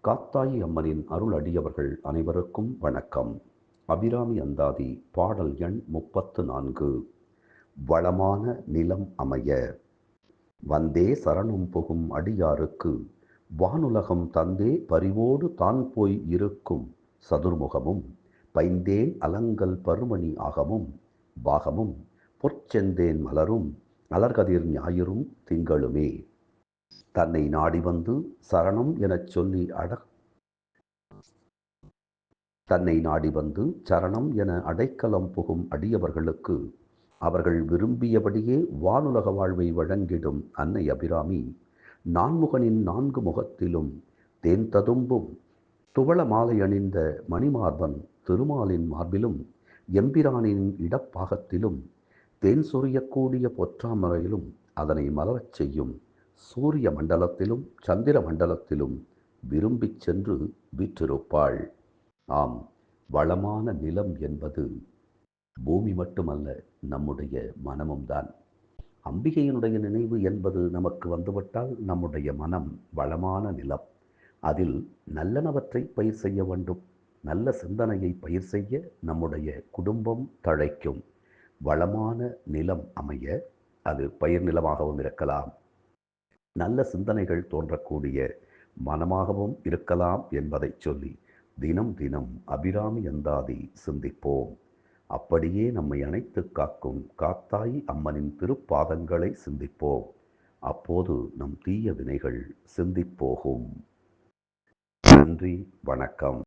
காத்தாயி அம்மனின் அருள் அடியவர்கள் அனைவருக்கும் வணக்கம். அபிராமி அந்தாதி பாடல் எண் 34. வளமான நிலம் அமைய. வந்தே சரணம் புகும் அடியாருக்கு வானுலகம் தந்தே பரிவோடு தான் போய் இருக்கும் சதுர்முகமும் பைந்தேன் அலங்கல் பருமணி ஆகமும் பாகமும் பொற்செந்தேன் மலரும் அலர்கதிர் ஞாயிறும் திங்களுமே. தன்னை நாடி வந்து சரணம் எனச் சொல்லி தன்னை நாடி வந்து சரணம் என அடைக்கலம் புகும் அடியவர்களுக்கு அவர்கள் விரும்பியபடியே வானுலக வாழ்வை வழங்கிடும் அன்னை அபிராமி நான்முகனின் 4 முகத்திலும் தேன் ததும்பும் துவள மாலை அணிந்த மணிமார்பன் திருமாலின் மார்பிலும் எம்பிரானின் இடப்பாகத்திலும் தேன் சொரியக்கூடிய பொற்றாமரையிலும் அதனை மலரச் செய்யும் சூரிய மண்டலத்திலும் சந்திர மண்டலத்திலும் விரும்பிச் சென்று வீற்றிருப்பாள். ஆம், வளமான நிலம் என்பது பூமி மட்டுமல்ல, நம்முடைய மனமும் தான். அம்பிகையினுடைய நினைவு என்பது நமக்கு வந்துவிட்டால் நம்முடைய மனம் வளமான நிலம். அதில் நல்லனவற்றை பயிர் செய்ய வேண்டும். நல்ல சிந்தனையை பயிர் செய்ய நம்முடைய குடும்பம் தழைக்கும். வளமான நிலம் அமைய அது பயிர் நிலமாகவும் இருக்கலாம், நல்ல சிந்தனைகள் தோன்றக்கூடிய மனமாகவும் இருக்கலாம் என்பதை சொல்லி தினம் தினம் அபிராமி அந்தாதி சிந்திப்போம். அப்படியே நம்மை அணைத்து காக்கும் காத்தாயி அம்மனின் திருப்பாதங்களை சிந்திப்போம். அப்போது நம் தீய வினைகள் சிந்திப்போகும். நன்றி, வணக்கம்.